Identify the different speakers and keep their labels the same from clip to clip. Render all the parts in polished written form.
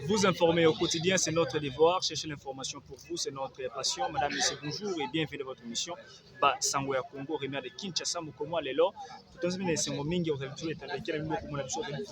Speaker 1: Vous informer au quotidien, c'est notre devoir. Chercher l'information pour vous, c'est notre passion. Madame, Messieurs, bonjour et bienvenue dans votre émission. Sango ya Congo, Réunion de Kinshasa, Mukomo, Lelo. Tout le monde, c'est mon mingi, vous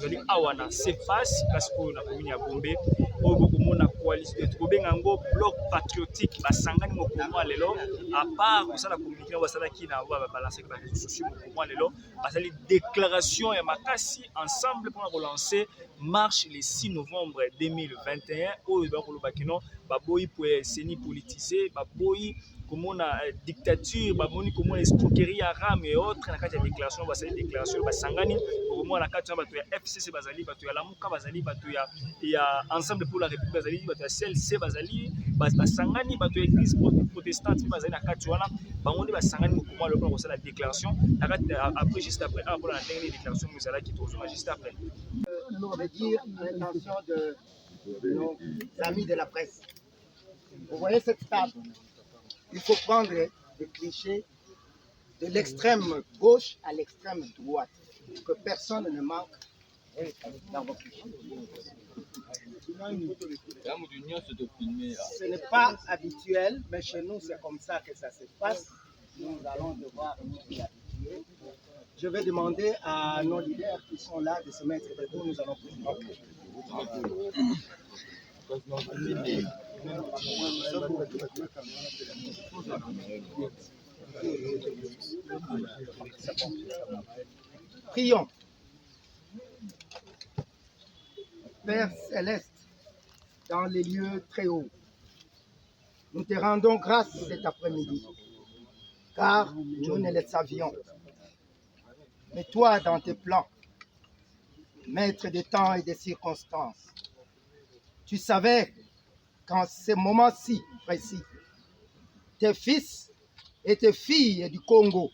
Speaker 1: allez awana, c'est face, parce qu'on a commis à Bombay, au Bokomo, na coalition, trouver un bloc patriotique, Basangani, Mukomo, Lelo, à part, vous savez, la communication, vous savez, qui n'a pas balancé les réseaux sociaux, Mukomo, Lelo, parce que les déclarations et Makassi, ensemble, pour relancer, marche le 6 novembre 2021 au Bakino baboyi pour seni politisé baboyi comme on a dictature baboni comme on escroquerie arabe et autres na kati ya déclaration basali déclaration basangani comme on na kati ya bato ya FCC bazali bato ya Lamuka bazali bato ya ensemble pour la république bazali bato ya CLC bazali basangani bato ya église protestante bazali na kati wana bango basangani comme le pour la déclaration na kati après juste après pour la dernière déclaration nous allons qui toujours juste après
Speaker 2: de dire l'intention de nos amis de la presse. Vous voyez cette table, il faut prendre des clichés de l'extrême gauche à l'extrême droite, pour que personne ne manque dans vos clichés. Ce n'est pas habituel, mais chez nous c'est comme ça que ça se passe. Nous allons devoir nous y habituer. Je vais demander à nos leaders qui sont là de se mettre debout. Nous allons prions. Père céleste, dans les lieux très hauts, nous te rendons grâce cet après-midi, car nous ne le savions. Mais toi, dans tes plans, maître des temps et des circonstances, tu savais qu'en ce moment-ci précis, tes fils et tes filles du Congo,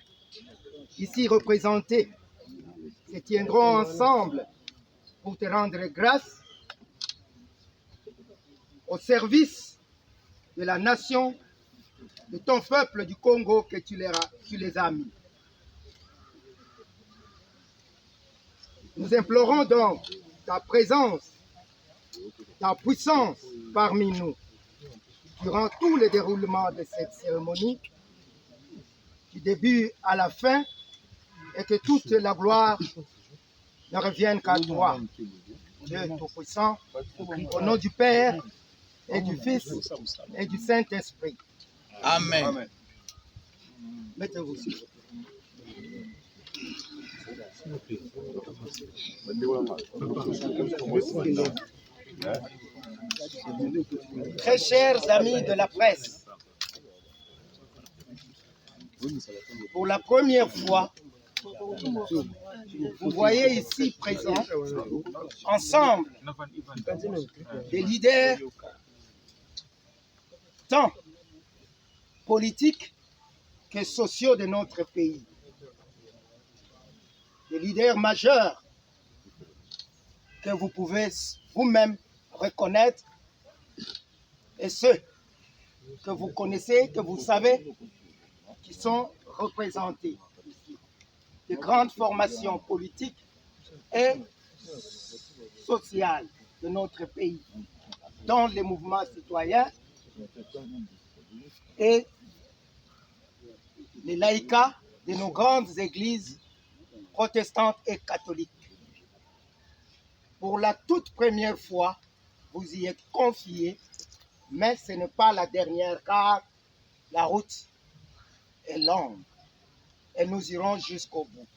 Speaker 2: ici représentés, se tiendront ensemble pour te rendre grâce au service de la nation, de ton peuple du Congo que tu les as mis. Nous implorons donc ta présence, ta puissance parmi nous durant tout le déroulement de cette cérémonie, du début à la fin, et que toute la gloire ne revienne qu'à toi, Dieu Tout-Puissant, au nom du Père et du Fils et du Saint-Esprit.
Speaker 3: Amen.
Speaker 2: Amen. Mettez-vous s'il vous plaît. Très chers amis de la presse, pour la première fois, vous voyez ici présents, ensemble, des leaders tant politiques que sociaux de notre pays. Des leaders majeurs que vous pouvez vous-même reconnaître et ceux que vous connaissez, que vous savez, qui sont représentés ici. De grandes formations politiques et sociales de notre pays, dont les mouvements citoyens et les laïcats de nos grandes églises protestantes et catholiques. Pour la toute première fois, vous y êtes confiés, mais ce n'est pas la dernière car la route est longue et nous irons jusqu'au bout.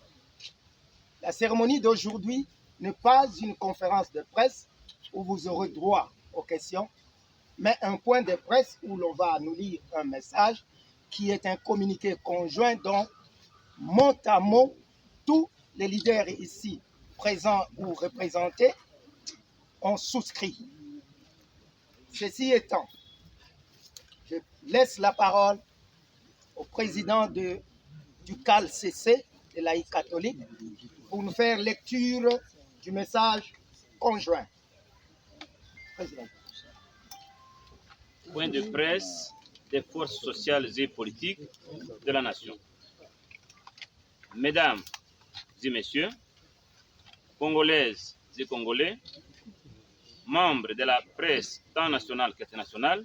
Speaker 2: La cérémonie d'aujourd'hui n'est pas une conférence de presse où vous aurez droit aux questions, mais un point de presse où l'on va nous lire un message qui est un communiqué conjoint dont, mot à mot, tous les leaders ici présents ou représentés ont souscrit. Ceci étant, je laisse la parole au président du CALCC, de laïcs catholiques, pour nous faire lecture du message conjoint. Président.
Speaker 4: Point de presse des forces sociales et politiques de la nation. Mesdames et messieurs, Congolaises et Congolais, membres de la presse tant nationale qu'internationale,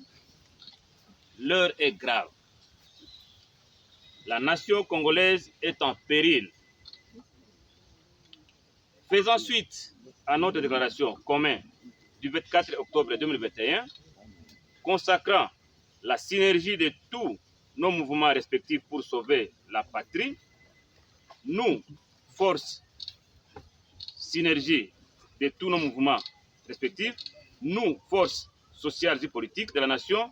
Speaker 4: l'heure est grave. La nation congolaise est en péril. Faisant suite à notre déclaration commune du 24 octobre 2021, consacrant la synergie de tous nos mouvements respectifs pour sauver la patrie, nous, force synergie de tous nos mouvements respectifs, nous, forces sociales et politiques de la nation,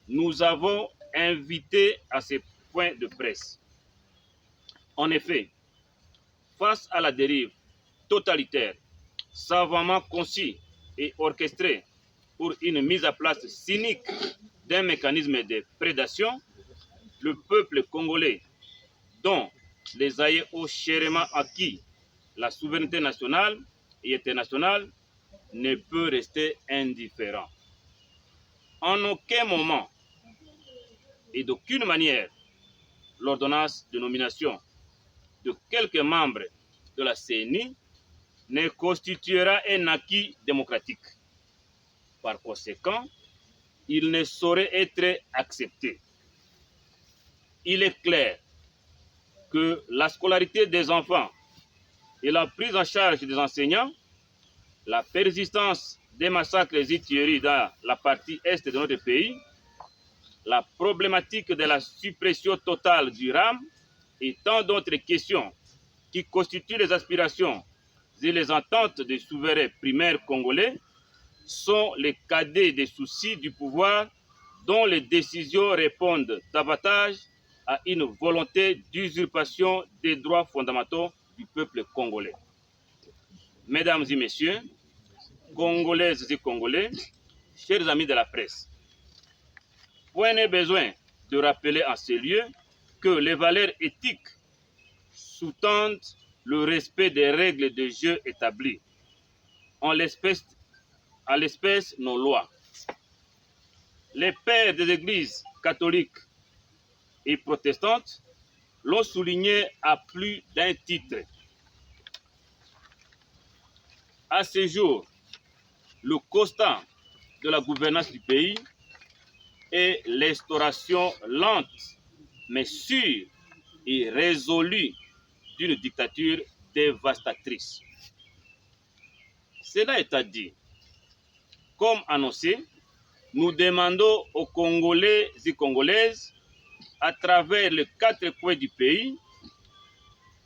Speaker 4: nous avons invité à ces points de presse. En effet, face à la dérive totalitaire, savamment conçue et orchestrée pour une mise à place cynique d'un mécanisme de prédation, le peuple congolais, dont les aïeux ont chèrement acquis la souveraineté nationale et internationale, ne peut rester indifférent. En aucun moment et d'aucune manière, l'ordonnance de nomination de quelques membres de la CENI ne constituera un acquis démocratique. Par conséquent, il ne saurait être accepté. Il est clair que la scolarité des enfants et la prise en charge des enseignants, la persistance des massacres et tueries dans la partie est de notre pays, la problématique de la suppression totale du RAM et tant d'autres questions qui constituent les aspirations et les ententes des souverains primaires congolais sont les cadets des soucis du pouvoir dont les décisions répondent davantage à une volonté d'usurpation des droits fondamentaux du peuple congolais. Mesdames et messieurs, Congolaises et Congolais, chers amis de la presse, point n'est besoin de rappeler en ces lieux que les valeurs éthiques sous-tendent le respect des règles de jeu établies, en l'espèce nos lois. Les pères des églises catholiques et protestantes l'ont souligné à plus d'un titre. À ce jour, le constat de la gouvernance du pays est l'instauration lente, mais sûre et résolue d'une dictature dévastatrice. Cela étant dit, comme annoncé, nous demandons aux Congolais et Congolaises, à travers les 4 coins du pays,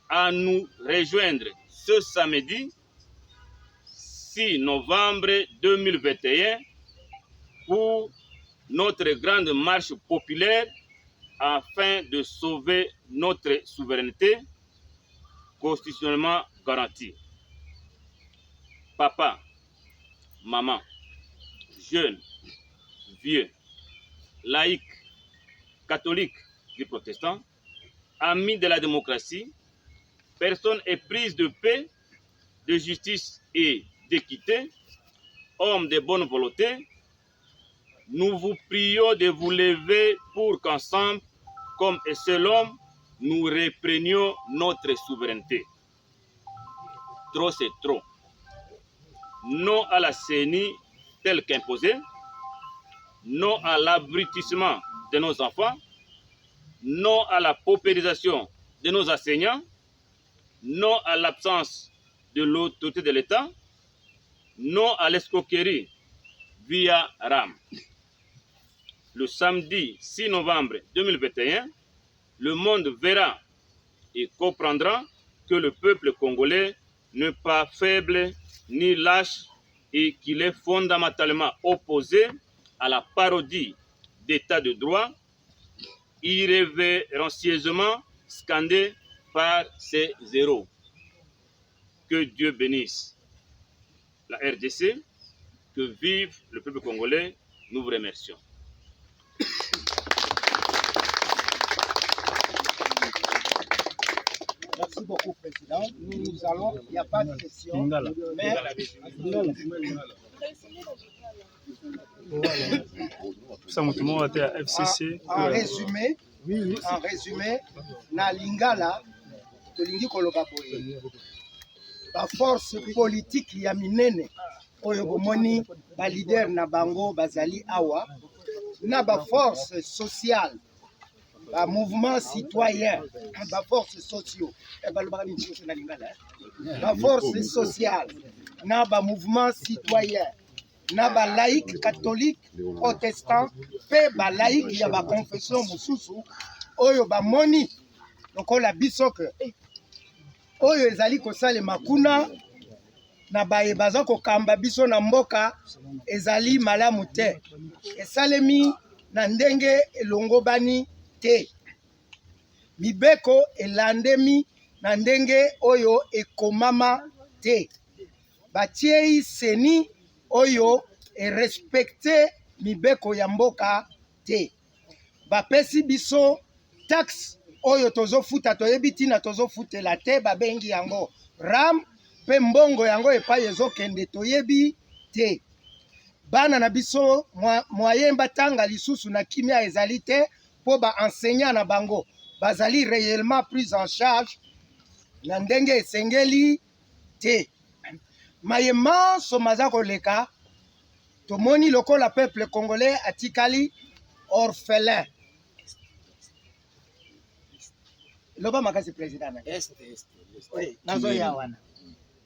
Speaker 4: à nous rejoindre ce samedi 6 novembre 2021 pour notre grande marche populaire afin de sauver notre souveraineté constitutionnellement garantie. Papa, maman, jeunes, vieux, laïcs, catholiques et protestants, amis de la démocratie, personnes éprises de paix, de justice et d'équité, hommes de bonne volonté, nous vous prions de vous lever pour qu'ensemble, comme un seul homme, nous reprenions notre souveraineté. Trop, c'est trop. Non à la CENI telle qu'imposée, non à l'abrutissement de nos enfants, non à la paupérisation de nos enseignants, non à l'absence de l'autorité de l'État, non à l'escroquerie via RAM. Le samedi 6 novembre 2021, le monde verra et comprendra que le peuple congolais n'est pas faible ni lâche et qu'il est fondamentalement opposé à la parodie d'état de droit irrévérencieusement scandée par ces héros. Que Dieu bénisse la RDC, que vive le peuple congolais, nous vous remercions.
Speaker 2: Merci beaucoup, Président. Nous allons, il n'y a pas de questions, mais en résumé, na lingala, tolingi koloba boye. La force politique ya minene oyo bomoni ba leader na bango bazali awa na ba force sociale ba mouvement citoyen ba force sociaux ba force sociale na ba mouvement citoyen na ba laïque catholique protestant pe ba laïque ya ba confession mosusu oyo ba moni lokola biso ke oyo ezali kosalema kuna na baye baza kokamba biso na mboka ezali malamu te esalemi na ndenge elongobani te mibeko elandemi na ndenge oyo ekomama te batiei seni oyo erespecte mibeko ya mboka te bapesi biso taxe oyo tozofuta toyebi tina tozofutela te babengi yango ram pe mbongo yango epai ezokende toyebi te bana na biso moyen batanga lisusu na kimia ezali te po baenseignant na bango bazali réellement pris en charge na ndenge esengeli te mayema somaza koleka tomoni lokola peuple congolais atikali orphelin loba makasi président na nazo ya wana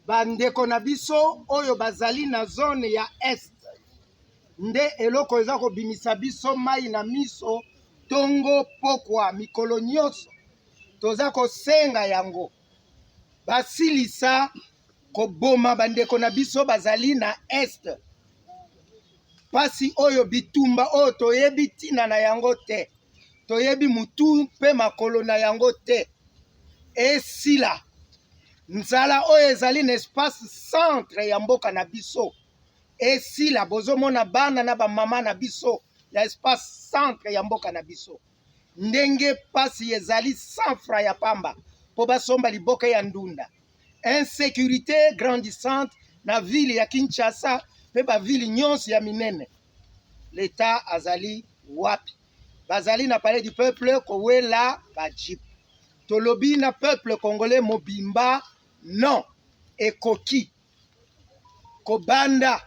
Speaker 2: bandeko na biso oyo bazali na zone ya est nde eloko eza kobimisa biso mai na miso tongo pokwa mikolo nyonso toza kosenga yango basilisa koboma bandeko na biso bazali na est pasi oyo bitumba oyo toyebi tina na yango te toyebi mutu mpe makolo na yango te esila nzala oyo ezali na espace centre ya mboka na biso esila bozomona bana na bamama na biso ya espace centre ya mboka na biso ndenge pasi ezali 100 francs ya pamba po basomba liboke ya ndunda insécurité grandissante na ville ya Kinshasa pe ba ville nyonso ya minene l'état azali wapi bazali na palais du peuple kowela bajip tolobi na peuple congolais mobimba non ekoki kobanda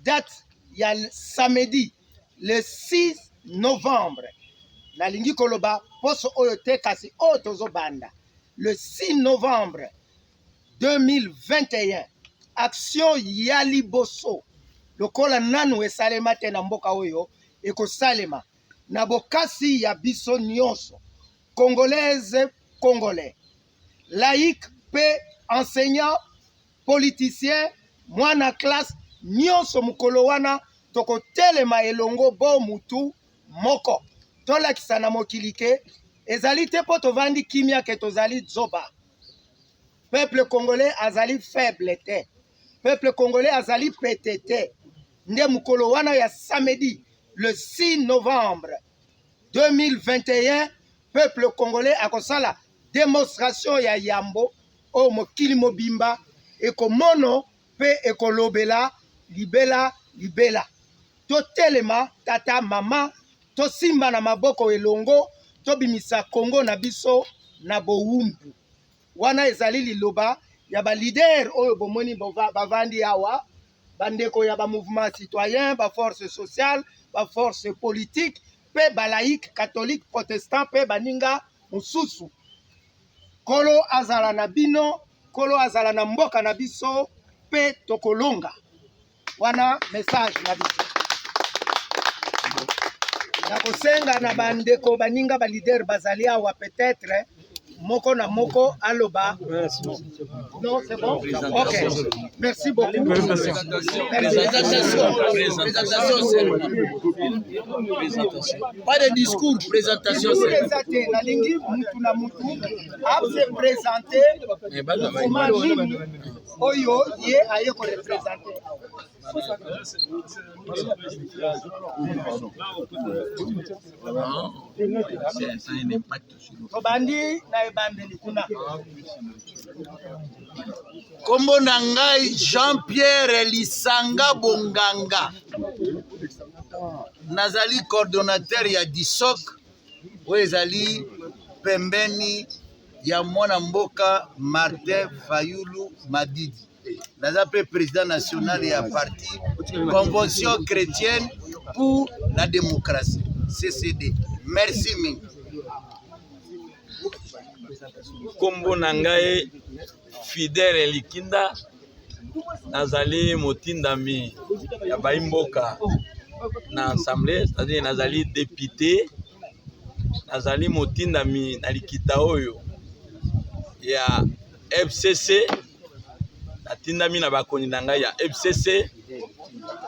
Speaker 2: date ya samedi le 6 novembre nalingi koloba poso oyo te kasi oyo tozobanda le 6 novembre 2021 action ya liboso lokola nanu esalema te na mboka oyo ekosalema na bokasi ya biso nyonso congolaise congolais laïque pe enseignant politicien mwana classe nyonso mukolo wana tokotelema elongo bo mutu moko tolakisa na mokili ke ezali te po tovandi kimia ke tozali zoba peuple congolais azali faible te peuple congolais azali pete te nde mukolo wana ya samedi le 6 novembre 2021 peuple congolais akosala démonstration ya yambo o mokili mobimba ekomono pe ekolobela libela libela totelema tata mama tosimba na maboko elongo tobimisa Congo na biso na bowumbu wana ezali liloba ya ba leader oyo bomoni bavandi awa bandeko ya ba mouvement citoyen ba force sociale ba force politique pe ba laïque catholique protestant pe baninga mususu kolo azala na bino kolo azala na mboka na biso pe tokolonga wana message na biso na kosenga na bandeko baninga ba leader bazali awa peut-être moko na moko aloba non c'est bon ok merci beaucoup
Speaker 3: pas de discours présentation
Speaker 2: c'est nalingi mutu na mutu se présenter oyo ye aye ko représenter tobandi na ebandeli kuna
Speaker 3: kombo na ngai Jean-Pierre Lisanga Bonganga nazali coordonnateur ya DISOC oyo ezali pembeni ya mwana mboka Martin Fayulu Madidi naza pe président national ya parti Convention chrétienne pour la démocratie, CCD. Merci mingi.
Speaker 5: Kombo nangaye Fidèle Likinda, nazali motindami ya baimboka na assemblée, c'est-à-dire nazali député, nazali motindami na likita oyo ya FCC, natindami na bakoni nangaye ya FCC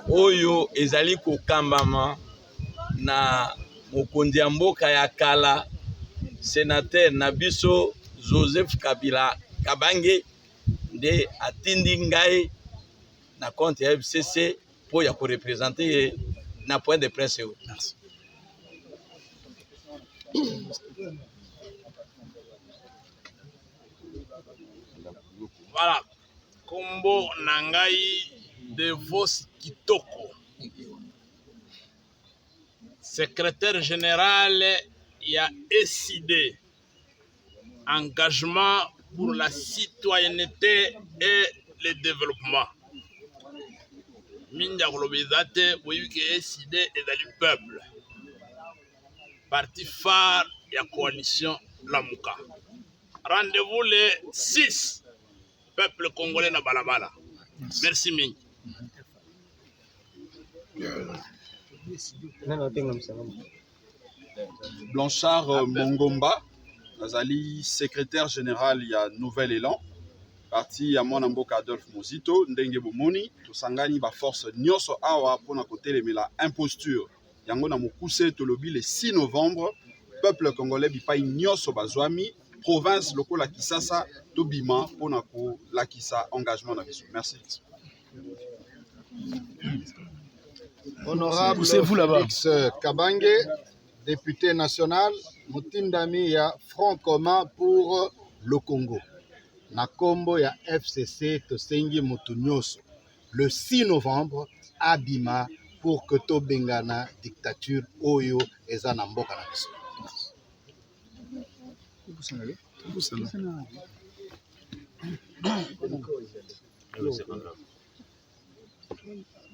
Speaker 5: oyo ezali kokambama na mokonzi ya mboka ya kala sénateur na biso Joseph Kabila Kabange nde atindi ngai na compte ya FCC pour ya représenter na point de presse. Merci.
Speaker 6: Voilà. Kombo nangai de Vos Kitoko, secrétaire général ya SID, engagement pour la citoyenneté et le développement. Minja kolobezate boyuki SID et le peuple. Parti phare ya coalition Lamuka. Rendez-vous le 6. Peuple congolais na balabala. Merci mingi.
Speaker 7: Blanchard Mongomba, nazali secrétaire général ya Nouvel Élan, parti ya mwana mboka Adolphe Mozito, ndenge bomoni, tosangani ba force nyonso awa pona kotelemela imposture. Yango na mokuse tolobi le 6 novembre, peuple congolais bipai nyonso bazwami, province lokola Kisasa tobima pona ko lakisa engagement na biso. Merci.
Speaker 8: Honorable Félix Kabange, député national, motindami ya Front commun pour le Congo. Na kombo ya FCC tosengi mutu nyonso le 6 novembre abima pour que to bengana dictature oyo eza na mboka na biso.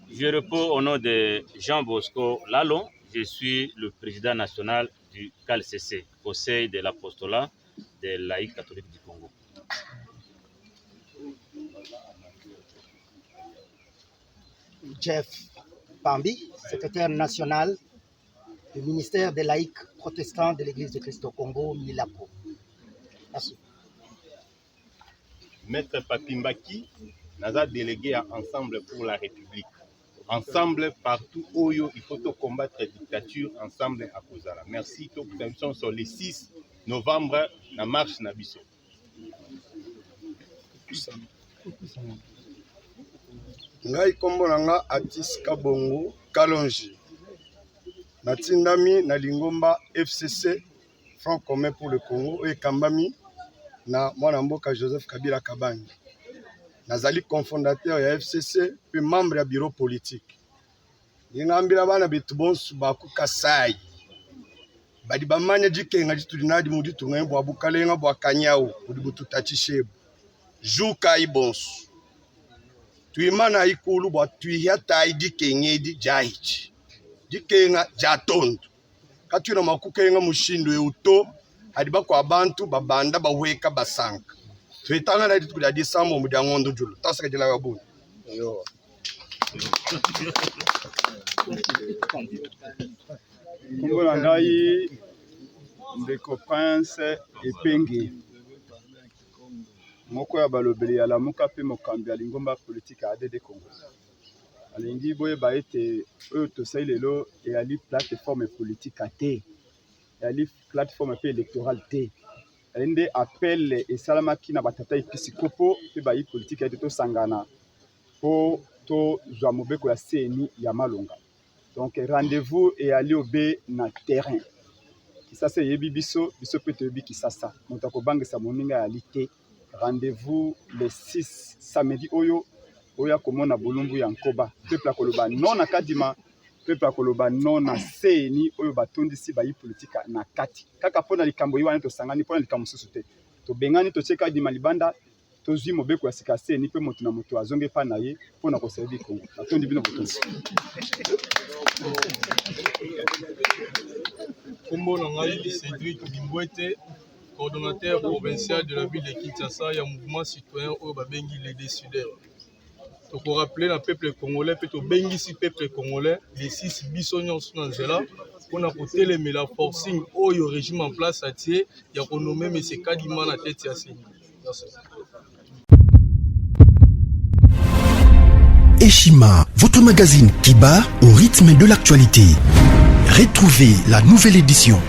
Speaker 4: Je réponds au nom de Jean Bosco Lalon. Je suis le président national du CALCC, Conseil de l'apostolat des laïcs catholiques du Congo.
Speaker 2: Jeff Pambi, secrétaire national du ministère des laïcs protestants de l'Église de Christ au Congo, Milapo. Merci.
Speaker 9: Maître Papimbaki, naza délégué à Ensemble pour la République. Ensemble, partout où il faut combattre la dictature, ensemble à Kozala. Merci, nous sommes sur le 6 novembre, la marche Nabiso.
Speaker 8: Ngai kombo nanga Atis Kabongo Kalonji. Natindami na Lingomba FCC, Front commun pour le Congo, et Kambami na mwana mboka Joseph Kabila Kabange. Nazali cofondateur ya FCC puis membre ya bureau politique. Ngambira bana bitu bonsu bakukasai. Badi bamanya jikenga jitulinadi mudi tungembo abukalenga bwa kanyao mudi bututachishebu. Juka ibonsu. Tuimana ikulu bwa tuihata idikengedi jaichi. Jikenga jatondo. Katuna makukenga mushindo euto adiba kwa abantu babanda baweka basanka. Tuitanga na ditu kudadi sambo mudangondo julu. Tasaka jila wabuni. Yo.
Speaker 7: Kombo nangai ndeko Prince Epenge. Moko ya balobeli ya Lamuka pe mokambi ya Lingomba politique à ADD Congo. Alingi boye ba ete oyo tosai lelo e ali plateforme politique à te. E ali plateforme pe électorale te. Ende appel et salamaki na batata episikopo pe ba yi politique ya to sangana po to zwa mobeko ya CNI ya Malonga. Donc rendez-vous et aller au B na terrain. Ça c'est yebi biso pe to yebi Kisasa. Motako bange sa moninga ya lité. Rendez-vous le 6 samedi oyo komona bolumbu ya Nkoba. Peuple akoloba non na kadima, peuple akoloba non na CNI oyo batondisi ba yi politique na kati. Kaka pona likambo yi wana to sangani pona likambo susu te. To bengani to cheka di malibanda tozwi mobeko ya sika seni mpe moto na moto azonge epai na ye mpona koservi Congo. Natondi bino botondi.
Speaker 10: Kombo na ngai Cédric Bimbwete, coordonnateur provincial de la ville de Kinshasa, il y a un mouvement citoyen au Babengi les décideurs. Donc on rappelle le peuple congolais, peut bengi si peuple congolais, les 6 bisonions sont là, on a porté les la forcing au régime en place à Thier, il y a renommé M. Kadima à tête à Séni. Merci.
Speaker 11: Eshima, votre magazine qui bat au rythme de l'actualité. Retrouvez la nouvelle édition.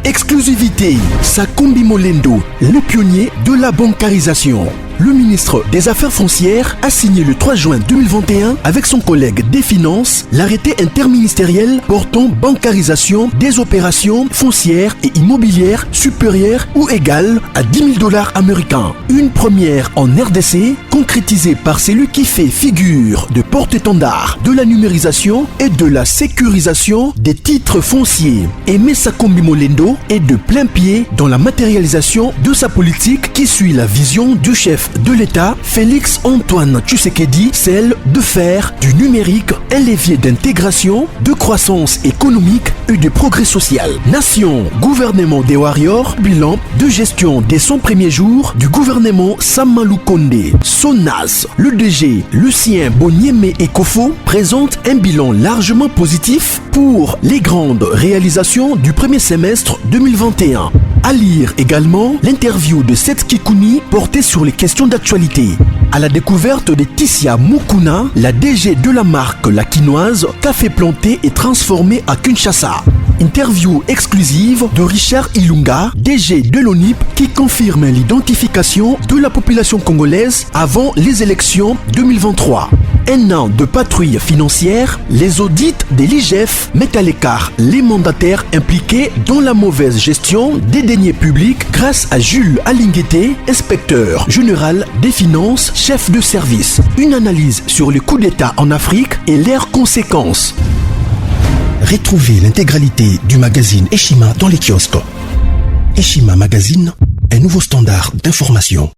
Speaker 11: Exclusivité, Sakombi Molendo, le pionnier de la bancarisation. Le ministre des Affaires foncières a signé le 3 juin 2021 avec son collègue des Finances l'arrêté interministériel portant bancarisation des opérations foncières et immobilières supérieures ou égales à 10 000 $ américains. Une première en RDC, concrétisée par celui qui fait figure de porte-étendard de la numérisation et de la sécurisation des titres fonciers. Aimé Sakombi Molendo est de plein pied dans la matérialisation de sa politique qui suit la vision du chef de l'État, Félix Antoine Tshisekedi, celle de faire du numérique un levier d'intégration, de croissance économique et de progrès social. Nation, gouvernement des warriors, bilan de gestion des 100 premiers jours du gouvernement Samalou Kondé. SONAS, le DG Lucien Boniemé Ekofo présente un bilan largement positif pour les grandes réalisations du premier semestre 2021. À lire également l'interview de Seth Kikouni portée sur les questions d'actualité. À la découverte de Tissia Mukuna, la DG de la marque La Quinoise, café planté et transformé à Kinshasa. Interview exclusive de Richard Ilunga, DG de l'ONIP, qui confirme l'identification de la population congolaise avant les élections 2023. Un an de patrouille financière, les audits de l'IGF mettent à l'écart les mandataires impliqués dans la mauvaise gestion des deniers publics grâce à Jules Alinguete, inspecteur général des finances, chef de service. Une analyse sur les coups d'État en Afrique et leurs conséquences. Retrouvez l'intégralité du magazine Eshima dans les kiosques. Eshima Magazine, un nouveau standard d'information.